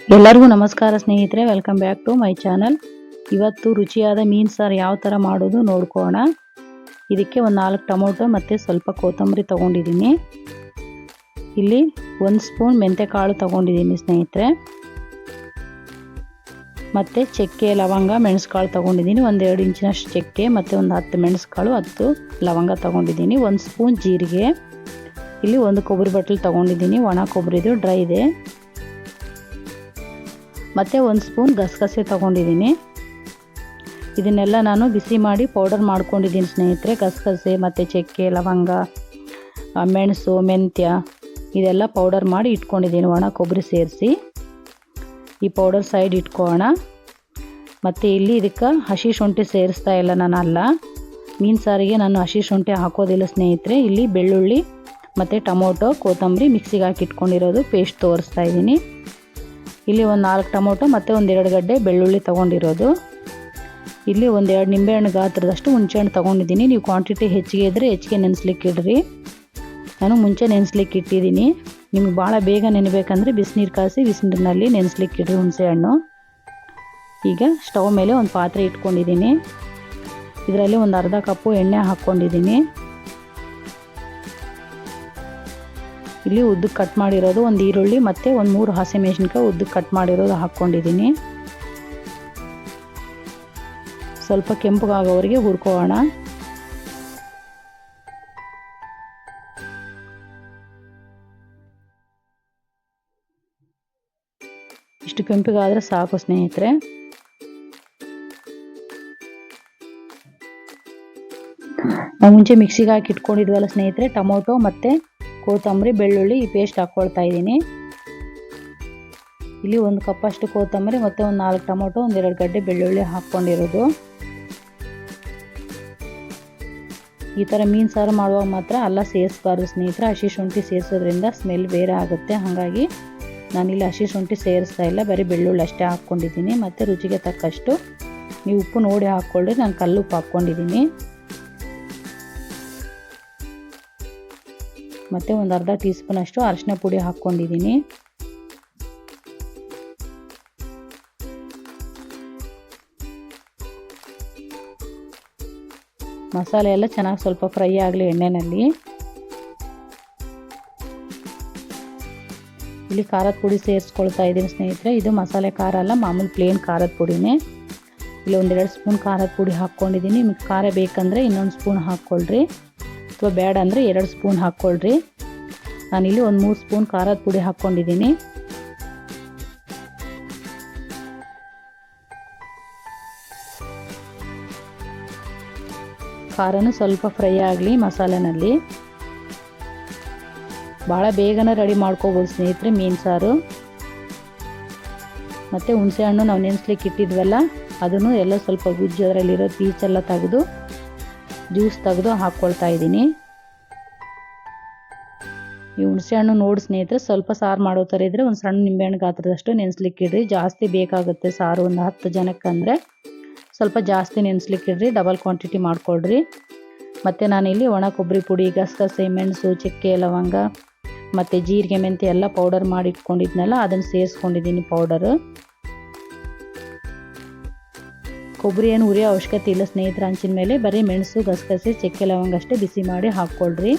ಎಲ್ಲರಿಗೂ ನಮಸ್ಕಾರ ಸ್ನೇಹಿತರೆ, welcome back to my channel. ಇವತ್ತು ರುಚಿಯಾದ ಮೀನು ಸಾರು ಯಾವ ಥರ ಮಾಡೋದು ನೋಡ್ಕೋಣ. ಇದಕ್ಕೆ ಒಂದು 4 ಟೊಮೊಟೊ ಮತ್ತು ಸ್ವಲ್ಪ ಕೊತ್ತಂಬರಿ ತೊಗೊಂಡಿದ್ದೀನಿ. ಇಲ್ಲಿ 1 ಸ್ಪೂನ್ ಮೆಂತ್ಯಕಾಳು ತೊಗೊಂಡಿದ್ದೀನಿ ಸ್ನೇಹಿತರೆ. ಮತ್ತು ಚಕ್ಕೆ, ಲವಂಗ, ಮೆಣಸುಕಾಳು ತೊಗೊಂಡಿದ್ದೀನಿ. 1-2 ಇಂಚಿನಷ್ಟು ಚಕ್ಕೆ ಮತ್ತು ಒಂದು 10 ಮೆಣಸುಕಾಳು, 10 ಲವಂಗ ತೊಗೊಂಡಿದ್ದೀನಿ. 1 ಸ್ಪೂನ್ ಜೀರಿಗೆ. ಇಲ್ಲಿ 1 ಕೊಬ್ಬರಿ ಬಟ್ಲು ತೊಗೊಂಡಿದ್ದೀನಿ, ಒಣ ಕೊಬ್ಬರಿದು, ಡ್ರೈ ಇದೆ. ಮತ್ತು 1 ಸ್ಪೂನ್ ಗಸಗಸೆ ತೊಗೊಂಡಿದ್ದೀನಿ. ಇದನ್ನೆಲ್ಲ ನಾನು ಬಿಸಿ ಮಾಡಿ ಪೌಡರ್ ಮಾಡ್ಕೊಂಡಿದ್ದೀನಿ ಸ್ನೇಹಿತರೆ. ಗಸಗಸೆ ಮತ್ತು ಚಕ್ಕೆ, ಲವಂಗ, ಮೆಣಸು, ಮೆಂತ್ಯ ಇದೆಲ್ಲ ಪೌಡರ್ ಮಾಡಿ ಇಟ್ಕೊಂಡಿದ್ದೀನಿ, ಒಣ ಕೊಬ್ಬರಿ ಸೇರಿಸಿ. ಈ ಪೌಡರ್ ಸೈಡ್ ಇಟ್ಕೊಳ್ಳೋಣ. ಮತ್ತು ಇಲ್ಲಿ ಇದಕ್ಕೆ ಹಸಿ ಶುಂಠಿ ಸೇರಿಸ್ತಾ ಇಲ್ಲ ನಾನಲ್ಲ. ಮೀನು ಸಾರಿಗೆ ನಾನು ಹಸಿ ಶುಂಠಿ ಹಾಕೋದಿಲ್ಲ ಸ್ನೇಹಿತರೆ. ಇಲ್ಲಿ ಬೆಳ್ಳುಳ್ಳಿ ಮತ್ತು ಟೊಮೊಟೊ, ಕೊತ್ತಂಬರಿ ಮಿಕ್ಸಿಗೆ ಹಾಕಿ ಇಟ್ಕೊಂಡಿರೋದು ಪೇಸ್ಟ್ ತೋರಿಸ್ತಾ ಇದ್ದೀನಿ. ಇಲ್ಲಿ ಒಂದು 4 ಟೊಮೊಟೊ ಮತ್ತು 1-2 ಗಡ್ಡೆ ಬೆಳ್ಳುಳ್ಳಿ ತೊಗೊಂಡಿರೋದು. ಇಲ್ಲಿ 1-2 ನಿಂಬೆಹಣ್ಣು ಗಾತ್ರದಷ್ಟು ಹುಣಸೆಹಣ್ಣು ತೊಗೊಂಡಿದ್ದೀನಿ. ನೀವು ಕ್ವಾಂಟಿಟಿ ಹೆಚ್ಚಿಗೆ ಇದ್ದರೆ ಹೆಚ್ಚಿಗೆ ನೆನೆಸ್ಲಿಕ್ಕೆ ಇಡ್ರಿ. ನಾನು ಮುಂಚೆ ನೆನೆಸ್ಲಿಕ್ಕೆ ಇಟ್ಟಿದ್ದೀನಿ. ನಿಮ್ಗೆ ಭಾಳ ಬೇಗ ನೆನೆಬೇಕಂದ್ರೆ ಬಿಸಿನೀರು ಕಾಯಿಸಿ ಬಿಸಿನೀರಿನಲ್ಲಿ ನೆನೆಸ್ಲಿಕ್ಕೆ ಇಡ್ರಿ ಹುಣಸೆಹಣ್ಣು. ಈಗ ಸ್ಟವ್ ಮೇಲೆ ಒಂದು ಪಾತ್ರೆ ಇಟ್ಕೊಂಡಿದ್ದೀನಿ. ಇದರಲ್ಲಿ ಒಂದು ಅರ್ಧ ಕಪ್ಪು ಎಣ್ಣೆ ಹಾಕ್ಕೊಂಡಿದ್ದೀನಿ. ಇಲ್ಲಿ ಉದ್ದಕ್ಕೆ ಕಟ್ ಮಾಡಿರೋದು 1 ಈರುಳ್ಳಿ ಮತ್ತು 3 ಹಸಿಮೆಣಸಿನ್ಕಾಯಿ ಉದ್ದಕ್ಕೆ ಕಟ್ ಮಾಡಿರೋದು ಹಾಕ್ಕೊಂಡಿದ್ದೀನಿ. ಸ್ವಲ್ಪ ಕೆಂಪಗಾಗೋವರೆಗೆ ಹುರ್ಕೊಳ್ಳೋಣ. ಇಷ್ಟು ಕೆಂಪಗಾದರೆ ಸಾಕು ಸ್ನೇಹಿತರೆ. ನಾವು ಮುಂಚೆ ಮಿಕ್ಸಿಗೆ ಹಾಕಿ ಇಟ್ಕೊಂಡಿದ್ವಲ್ಲ ಸ್ನೇಹಿತರೆ, ಟೊಮೊಟೊ ಮತ್ತು ಕೊತ್ತಂಬರಿ, ಬೆಳ್ಳುಳ್ಳಿ ಈ ಪೇಸ್ಟ್ ಹಾಕ್ಕೊಳ್ತಾ ಇದ್ದೀನಿ. ಇಲ್ಲಿ 1 ಕಪ್ಪಷ್ಟು ಕೊತ್ತಂಬರಿ ಮತ್ತು ಒಂದು 4 ಟೊಮೊಟೊ, 1-2 ಗಡ್ಡೆ ಬೆಳ್ಳುಳ್ಳಿ ಹಾಕ್ಕೊಂಡಿರೋದು. ಈ ಥರ ಮೀನು ಸಾರು ಮಾಡುವಾಗ ಮಾತ್ರ ಅಲ್ಲ ಸೇರಿಸಬಾರ್ದು ಸ್ನೇಹಿತರೆ. ಹಸಿ ಶುಂಠಿ ಸೇರಿಸೋದ್ರಿಂದ ಸ್ಮೆಲ್ ಬೇರೆ ಆಗುತ್ತೆ. ಹಾಗಾಗಿ ನಾನಿಲ್ಲಿ ಹಸಿ ಶುಂಠಿ ಸೇರಿಸ್ತಾ ಇಲ್ಲ, ಬರೀ ಬೆಳ್ಳುಳ್ಳಿ ಅಷ್ಟೇ ಹಾಕ್ಕೊಂಡಿದ್ದೀನಿ. ಮತ್ತು ರುಚಿಗೆ ತಕ್ಕಷ್ಟು ನೀವು ಉಪ್ಪು ನೋಡಿ ಹಾಕ್ಕೊಳ್ಳ್ರಿ. ನಾನು ಕಲ್ಲುಪ್ಪು ಹಾಕ್ಕೊಂಡಿದ್ದೀನಿ. ಮತ್ತು ಒಂದು ಅರ್ಧ ಟೀ ಸ್ಪೂನ್ ಅಷ್ಟು ಅರಿಶಿನ ಪುಡಿ ಹಾಕ್ಕೊಂಡಿದ್ದೀನಿ. ಮಸಾಲೆ ಎಲ್ಲ ಚೆನ್ನಾಗಿ ಸ್ವಲ್ಪ ಫ್ರೈ ಆಗಲಿ ಎಣ್ಣೆಯಲ್ಲಿ. ಇಲ್ಲಿ ಖಾರದ ಪುಡಿ ಸೇರಿಸ್ಕೊಳ್ತಾ ಇದ್ದೀನಿ ಸ್ನೇಹಿತರೆ. ಇದು ಮಸಾಲೆ ಖಾರ ಅಲ್ಲ, ಮಾಮೂಲಿ ಪ್ಲೇನ್ ಖಾರದ ಪುಡಿನೇ. ಇಲ್ಲಿ 1-2 ಸ್ಪೂನ್ ಖಾರದ ಪುಡಿ ಹಾಕ್ಕೊಂಡಿದ್ದೀನಿ. ನಿಮಗೆ ಖಾರ ಬೇಕಂದರೆ ಇನ್ನೊಂದು ಸ್ಪೂನ್ ಹಾಕ್ಕೊಳ್ರಿ, ಅಥವಾ ಬೇಡ ಅಂದರೆ 2 ಸ್ಪೂನ್ ಹಾಕ್ಕೊಳ್ರಿ. ನಾನಿಲ್ಲಿ 3 ಸ್ಪೂನ್ ಖಾರದ ಪುಡಿ ಹಾಕ್ಕೊಂಡಿದ್ದೀನಿ. ಖಾರನೂ ಸ್ವಲ್ಪ ಫ್ರೈ ಆಗಲಿ ಮಸಾಲೆನಲ್ಲಿ. ಭಾಳ ಬೇಗನೆ ರೆಡಿ ಮಾಡ್ಕೋಬೋದು ಸ್ನೇಹಿತರೆ ಮೀನು ಸಾರು. ಮತ್ತು ಹುಣಸೆಹಣ್ಣು ನಾವು ನೆನೆಸ್ಲಿಕ್ಕೆ ಇಟ್ಟಿದ್ವಲ್ಲ, ಅದನ್ನು ಎಲ್ಲ ಸ್ವಲ್ಪ ಗುಜ್ಜು ಅದರಲ್ಲಿರೋ ಪೀಚೆಲ್ಲ ತೆಗೆದು ಜ್ಯೂಸ್ ತೆಗೆದು ಹಾಕ್ಕೊಳ್ತಾ ಇದ್ದೀನಿ. ಈ ಹುಣಸೆಹಣ್ಣು ನೋಡಿ ಸ್ನೇಹಿತರೆ, ಸ್ವಲ್ಪ ಸಾರು ಮಾಡೋ ಥರ ಇದ್ದರೆ ಒಂದು ಸಣ್ಣ ನಿಂಬೆಹಣ್ಣು ಗಾತ್ರದಷ್ಟು ನೆನೆಸ್ಲಿಕ್ಕೆ ಇಡ್ರಿ. ಜಾಸ್ತಿ ಬೇಕಾಗುತ್ತೆ ಸಾರು, ಒಂದು 10 ಜನಕ್ಕಂದರೆ ಸ್ವಲ್ಪ ಜಾಸ್ತಿ ನೆನೆಸ್ಲಿಕ್ಕೆ ಇಡ್ರಿ. ಡಬಲ್ ಕ್ವಾಂಟಿಟಿ ಮಾಡ್ಕೊಳ್ರಿ. ಮತ್ತು ನಾನಿಲ್ಲಿ ಒಣ ಕೊಬ್ಬರಿ ಪುಡಿ, ಗಸಗಸೆ, ಮೆಣಸು, ಚಕ್ಕೆ, ಲವಂಗ ಮತ್ತು ಜೀರಿಗೆ, ಮೆಂತ್ಯ ಎಲ್ಲ ಪೌಡರ್ ಮಾಡಿ ಇಟ್ಕೊಂಡಿದ್ನಲ್ಲ, ಅದನ್ನು ಸೇರಿಸ್ಕೊಂಡಿದ್ದೀನಿ ಪೌಡರು. ಕೊಬ್ಬರಿ ಏನು ಉರಿಯೋ ಅವಶ್ಯಕತೆ ಇಲ್ಲ ಸ್ನೇಹಿತರೆ. ಹಂಚಿನ ಮೇಲೆ ಬರೀ ಮೆಣಸು, ಗಸಗಸೆ, ಚಕ್ಕೆ, ಲವಂಗ ಅಷ್ಟೇ ಬಿಸಿ ಮಾಡಿ ಹಾಕ್ಕೊಳ್ರಿ.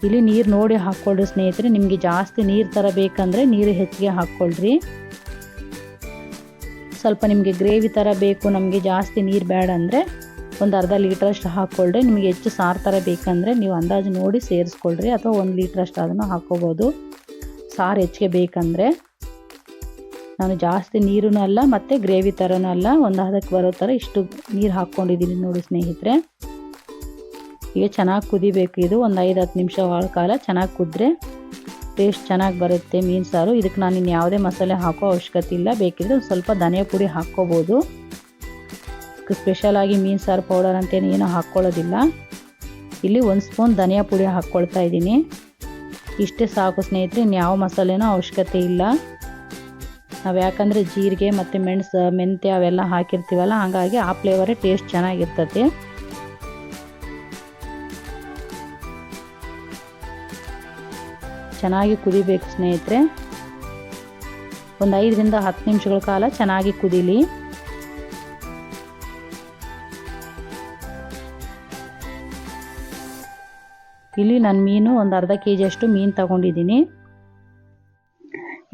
ಇಲ್ಲಿ ನೀರು ನೋಡಿ ಹಾಕ್ಕೊಳ್ರಿ ಸ್ನೇಹಿತರೆ. ನಿಮಗೆ ಜಾಸ್ತಿ ನೀರು ಥರ ಬೇಕಂದರೆ ನೀರು ಹೆಚ್ಚಿಗೆ ಹಾಕ್ಕೊಳ್ರಿ. ಸ್ವಲ್ಪ ನಿಮಗೆ ಗ್ರೇವಿ ಥರ ಬೇಕು, ನಮಗೆ ಜಾಸ್ತಿ ನೀರು ಬೇಡ ಅಂದರೆ ಒಂದು ಅರ್ಧ ಲೀಟ್ರಷ್ಟು ಹಾಕ್ಕೊಳ್ರಿ. ನಿಮಗೆ ಹೆಚ್ಚು ಸಾರು ಥರ ಬೇಕಂದರೆ ನೀವು ಅಂದಾಜು ನೋಡಿ ಸೇರಿಸ್ಕೊಳ್ರಿ, ಅಥವಾ 1 ಲೀಟ್ರಷ್ಟು ಅದನ್ನು ಹಾಕ್ಕೋಬೋದು ಸಾರು ಹೆಚ್ಚಿಗೆ ಬೇಕಂದರೆ. ನಾನು ಜಾಸ್ತಿ ನೀರೂ ಅಲ್ಲ ಮತ್ತು ಗ್ರೇವಿ ಥರನೂ ಅಲ್ಲ, ಒಂದು ಹದಕ್ಕೆ ಬರೋ ಥರ ಇಷ್ಟು ನೀರು ಹಾಕ್ಕೊಂಡಿದ್ದೀನಿ ನೋಡಿ ಸ್ನೇಹಿತರೆ. ಈಗ ಚೆನ್ನಾಗಿ ಕುದಿಬೇಕು. ಇದು ಒಂದು 5-10 ನಿಮಿಷ ಕಾಲ ಚೆನ್ನಾಗಿ ಕುದ್ರೆ ಟೇಸ್ಟ್ ಚೆನ್ನಾಗಿ ಬರುತ್ತೆ ಮೀನು ಸಾರು. ಇದಕ್ಕೆ ನಾನು ಇನ್ನು ಯಾವುದೇ ಮಸಾಲೆ ಹಾಕೋ ಅವಶ್ಯಕತೆ ಇಲ್ಲ. ಬೇಕಿದ್ರೆ ಸ್ವಲ್ಪ ಧನಿಯಾ ಪುಡಿ ಹಾಕ್ಕೋಬೋದು. ಸ್ಪೆಷಲಾಗಿ ಮೀನು ಸಾರು ಪೌಡರ್ ಅಂತೇನು ಏನೂ ಹಾಕ್ಕೊಳ್ಳೋದಿಲ್ಲ. ಇಲ್ಲಿ 1 ಸ್ಪೂನ್ ಧನಿಯಾ ಪುಡಿ ಹಾಕ್ಕೊಳ್ತಾ ಇದ್ದೀನಿ. ಇಷ್ಟೇ ಸಾಕು ಸ್ನೇಹಿತರೆ, ಇನ್ನು ಯಾವ ಮಸಾಲೆನೂ ಅವಶ್ಯಕತೆ ಇಲ್ಲ. ನಾವು ಯಾಕಂದರೆ ಜೀರಿಗೆ ಮತ್ತು ಮೆಣಸು, ಮೆಂತ್ಯ ಅವೆಲ್ಲ ಹಾಕಿರ್ತೀವಲ್ಲ, ಹಾಗಾಗಿ ಆ ಫ್ಲೇವರೇ ಟೇಸ್ಟ್ ಚೆನ್ನಾಗಿರ್ತದೆ. ಚೆನ್ನಾಗಿ ಕುದಿಬೇಕು ಸ್ನೇಹಿತರೆ. ಒಂದು 5 ರಿಂದ 10 ನಿಮಿಷಗಳ ಕಾಲ ಚೆನ್ನಾಗಿ ಕುದೀಲಿ. ಇಲ್ಲಿ ನಾನು ಮೀನು ಒಂದು ಅರ್ಧ ಕೆಜಿ ಅಷ್ಟು ಮೀನು ತಗೊಂಡಿದ್ದೀನಿ.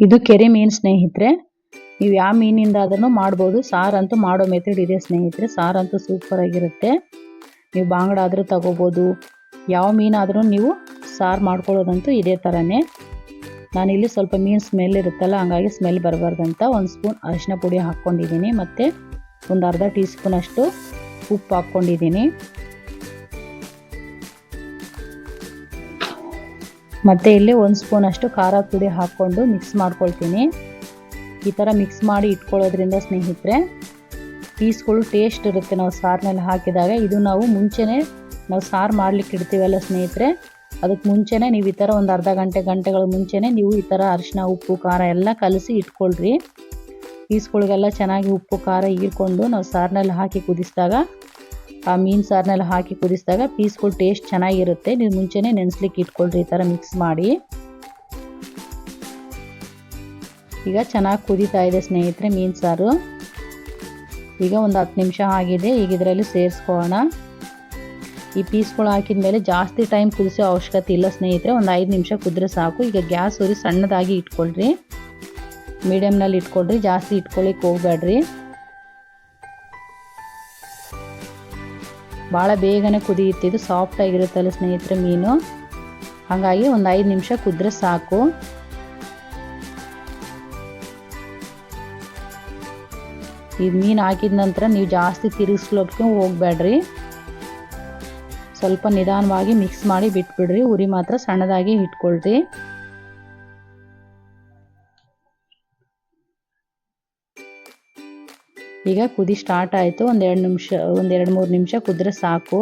ಇದು ಕೆರೆ ಮೀನು ಸ್ನೇಹಿತರೆ. ನೀವು ಯಾವ ಮೀನಿಂದ ಅದನ್ನು ಮಾಡ್ಬೋದು. ಸಾರಂತೂ ಮಾಡೋ ಮೆಥಡ್ ಇದೆ ಸ್ನೇಹಿತರೆ. ಸಾರಂತೂ ಸೂಪರ್ ಆಗಿರುತ್ತೆ. ನೀವು ಬಾಂಗಡ ಆದರೂ ತಗೋಬೋದು, ಯಾವ ಮೀನಾದರೂ ನೀವು ಸಾರು ಮಾಡ್ಕೊಳ್ಳೋದಂತೂ ಇದೇ ಥರನೇ. ನಾನಿಲ್ಲಿ ಸ್ವಲ್ಪ ಮೀನು ಸ್ಮೆಲ್ ಇರುತ್ತಲ್ಲ, ಹಂಗಾಗಿ ಸ್ಮೆಲ್ ಬರಬಾರ್ದಂತ 1 ಸ್ಪೂನ್ ಅರಿಶಿನ ಪುಡಿ ಹಾಕ್ಕೊಂಡಿದ್ದೀನಿ. ಮತ್ತು ಒಂದು ಅರ್ಧ ಟೀ ಸ್ಪೂನ್ ಅಷ್ಟು ಉಪ್ಪು ಹಾಕ್ಕೊಂಡಿದ್ದೀನಿ. ಮತ್ತು ಇಲ್ಲಿ 1 ಸ್ಪೂನ್ ಅಷ್ಟು ಖಾರ ಪುಡಿ ಹಾಕ್ಕೊಂಡು ಮಿಕ್ಸ್ ಮಾಡ್ಕೊಳ್ತೀನಿ. ಈ ಥರ ಮಿಕ್ಸ್ ಮಾಡಿ ಇಟ್ಕೊಳ್ಳೋದ್ರಿಂದ ಸ್ನೇಹಿತರೆ ಪೀಸ್ಗಳು ಟೇಸ್ಟ್ ಇರುತ್ತೆ ನಾವು ಸಾರಿನಲ್ಲಿ ಹಾಕಿದಾಗ. ಇದು ನಾವು ಮುಂಚೆನೇ ನಾವು ಸಾರು ಮಾಡಲಿಕ್ಕೆ ಇಡ್ತೀವಲ್ಲ ಸ್ನೇಹಿತರೆ, ಅದಕ್ಕೆ ಮುಂಚೆನೇ ನೀವು ಈ ಥರ ಒಂದು ಅರ್ಧ ಗಂಟೆಗಳ ಮುಂಚೆನೇ ನೀವು ಈ ಥರ ಅರಿಶಿನ ಉಪ್ಪು ಖಾರ ಎಲ್ಲ ಕಲಸಿ ಇಟ್ಕೊಳ್ರಿ. ಪೀಸ್ಗಳಿಗೆಲ್ಲ ಚೆನ್ನಾಗಿ ಉಪ್ಪು ಖಾರ ಹೀರ್ಕೊಂಡು ನಾವು ಸಾರಿನಲ್ಲಿ ಹಾಕಿ ಕುದಿಸಿದಾಗ, ಆ ಮೀನು ಸಾರಿನಲ್ಲಿ ಹಾಕಿ ಕುದಿಸಿದಾಗ ಪೀಸ್ಗಳು ಟೇಸ್ಟ್ ಚೆನ್ನಾಗಿರುತ್ತೆ. ನೀವು ಮುಂಚೆನೇ ನೆನೆಸ್ಲಿಕ್ಕೆ ಇಟ್ಕೊಳ್ರಿ ಈ ಥರ ಮಿಕ್ಸ್ ಮಾಡಿ. ಈಗ ಚೆನ್ನಾಗಿ ಕುದೀತಾ ಇದೆ ಸ್ನೇಹಿತರೆ ಮೀನು ಸಾರು. ಈಗ ಒಂದು 10 ನಿಮಿಷ ಆಗಿದೆ. ಈಗ ಇದರಲ್ಲಿ ಸೇರಿಸ್ಕೊಳ್ಳೋಣ. ಈ ಪೀಸ್ಗಳು ಹಾಕಿದ ಮೇಲೆ ಜಾಸ್ತಿ ಟೈಮ್ ಕುದಿಸೋ ಅವಶ್ಯಕತೆ ಇಲ್ಲ ಸ್ನೇಹಿತರೆ. ಒಂದು 5 ನಿಮಿಷ ಕುದ್ರೆ ಸಾಕು. ಈಗ ಗ್ಯಾಸ್ ಉರಿ ಸಣ್ಣದಾಗಿ ಇಟ್ಕೊಳ್ರಿ, ಮೀಡಿಯಮ್ನಲ್ಲಿ ಇಟ್ಕೊಳ್ರಿ, ಜಾಸ್ತಿ ಇಟ್ಕೊಳ್ಳಿಕ್ಕೆ ಹೋಗ್ಬೇಡ್ರಿ. ಭಾಳ ಬೇಗನೆ ಕುದಿಯುತ್ತೆ. ಇದು ಸಾಫ್ಟ್ ಆಗಿರುತ್ತಲ್ಲ ಸ್ನೇಹಿತರೆ ಮೀನು, ಹಾಗಾಗಿ ಒಂದು 5 ನಿಮಿಷ ಕುದ್ರೆ ಸಾಕು. ಈ ಮೀನು ಹಾಕಿದ ನಂತರ ನೀವು ಜಾಸ್ತಿ ತಿರುಗಿಸ್ಲಿಕ್ಕೆ ಹೋಗ್ಬೇಡ್ರಿ. ಸ್ವಲ್ಪ ನಿಧಾನವಾಗಿ ಮಿಕ್ಸ್ ಮಾಡಿ ಬಿಟ್ಬಿಡ್ರಿ. ಉರಿ ಮಾತ್ರ ಸಣ್ಣದಾಗಿ ಇಟ್ಕೊಳ್ರಿ. ಈಗ ಕುದಿ ಸ್ಟಾರ್ಟ್ ಆಯಿತು. ಒಂದು 2-3 ನಿಮಿಷ ಕುದ್ರೆ ಸಾಕು.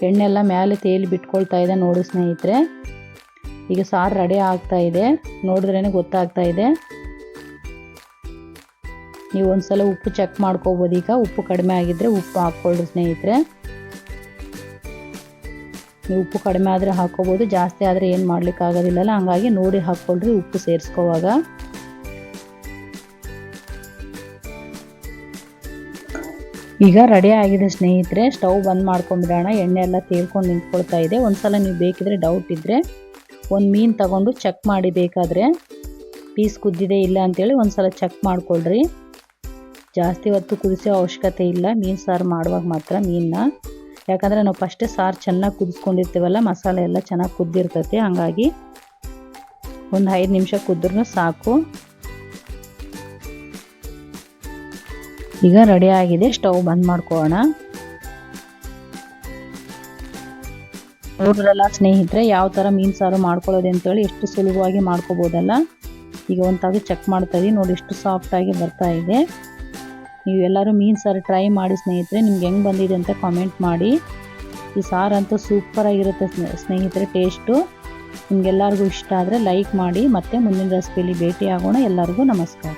ಎಣ್ಣೆಲ್ಲ ಮೇಲೆ ತೇಲಿ ಬಿಟ್ಕೊಳ್ತಾ ಇದೆ ನೋಡಿ ಸ್ನೇಹಿತರೆ. ಈಗ ಸಾರು ರೆಡಿ ಆಗ್ತಾ ಇದೆ, ನೋಡಿದ್ರೇ ಗೊತ್ತಾಗ್ತಾ ಇದೆ. ನೀವು ಒಂದ್ಸಲ ಉಪ್ಪು ಚೆಕ್ ಮಾಡ್ಕೋಬೋದು. ಈಗ ಉಪ್ಪು ಕಡಿಮೆ ಆಗಿದ್ರೆ ಉಪ್ಪು ಹಾಕ್ಕೊಳ್ರಿ ಸ್ನೇಹಿತರೆ. ನೀವು ಉಪ್ಪು ಕಡಿಮೆ ಆದರೆ ಹಾಕ್ಕೋಬೋದು, ಜಾಸ್ತಿ ಆದರೆ ಏನು ಮಾಡ್ಲಿಕ್ಕೆ ಆಗೋದಿಲ್ಲಲ್ಲ, ಹಂಗಾಗಿ ನೋಡಿ ಹಾಕ್ಕೊಳ್ರಿ ಉಪ್ಪು ಸೇರಿಸ್ಕೋವಾಗ. ಈಗ ರೆಡಿ ಆಗಿದೆ ಸ್ನೇಹಿತರೆ. ಸ್ಟವ್ ಬಂದ್ ಮಾಡ್ಕೊಂಡ್ಬಿಡೋಣ. ಎಣ್ಣೆ ಎಲ್ಲ ತೇಲ್ಕೊಂಡು ನಿಂತ್ಕೊಳ್ತಾ ಇದೆ. ಒಂದ್ಸಲ ನೀವು ಬೇಕಿದ್ರೆ ಡೌಟ್ ಇದ್ದರೆ ಒಂದು ಮೀನು ತಗೊಂಡು ಚೆಕ್ ಮಾಡಿ, ಬೇಕಾದರೆ ಪೀಸ್ ಕುದ್ದಿದೆ ಇಲ್ಲ ಅಂತೇಳಿ ಒಂದ್ಸಲ ಚೆಕ್ ಮಾಡ್ಕೊಳ್ರಿ. ಜಾಸ್ತಿ ಹೊತ್ತು ಕುದಿಸೋ ಅವಶ್ಯಕತೆ ಇಲ್ಲ ಮೀನು ಸಾರು ಮಾಡುವಾಗ ಮಾತ್ರ ಮೀನನ್ನ. ಯಾಕಂದರೆ ನಾವು ಫಸ್ಟೇ ಸಾರು ಚೆನ್ನಾಗಿ ಕುದಿಸ್ಕೊಂಡಿರ್ತೀವಲ್ಲ, ಮಸಾಲೆ ಎಲ್ಲ ಚೆನ್ನಾಗಿ ಕುದ್ದಿರ್ತೈತೆ, ಹಂಗಾಗಿ ಒಂದು 5 ನಿಮಿಷ ಕುದ್ರೂ ಸಾಕು. ಈಗ ರೆಡಿ ಆಗಿದೆ. ಸ್ಟವ್ ಬಂದ್ ಮಾಡ್ಕೊಳ್ಳೋಣ. ನೋಡ್ರಲ್ಲ ಸ್ನೇಹಿತರೆ ಯಾವ ಥರ ಮೀನು ಸಾರು ಮಾಡ್ಕೊಳ್ಳೋದು ಅಂತೇಳಿ ಎಷ್ಟು ಸುಲಭವಾಗಿ ಮಾಡ್ಕೋಬೋದಲ್ಲ. ಈಗ ಒಂದು ತಾಗಿ ಚೆಕ್ ಮಾಡ್ತಾ ಇದ್ದೀವಿ ನೋಡಿ, ಎಷ್ಟು ಸಾಫ್ಟಾಗಿ ಬರ್ತಾ ಇದೆ. ನೀವು ಎಲ್ಲರೂ ಮೀನು ಸಾರು ಟ್ರೈ ಮಾಡಿ ಸ್ನೇಹಿತರೆ. ನಿಮ್ಗೆ ಹೆಂಗೆ ಬಂದಿದೆ ಅಂತ ಕಾಮೆಂಟ್ ಮಾಡಿ. ಈ ಸಾರಂತೂ ಸೂಪರಾಗಿರುತ್ತೆ ಸ್ನೇಹಿತರೆ ಟೇಸ್ಟು. ನಿಮ್ಗೆಲ್ಲರಿಗೂ ಇಷ್ಟ ಆದರೆ ಲೈಕ್ ಮಾಡಿ. ಮತ್ತೆ ಮುಂದಿನ ರೆಸಿಪಿಯಲ್ಲಿ ಭೇಟಿ ಆಗೋಣ. ಎಲ್ಲರಿಗೂ ನಮಸ್ಕಾರ.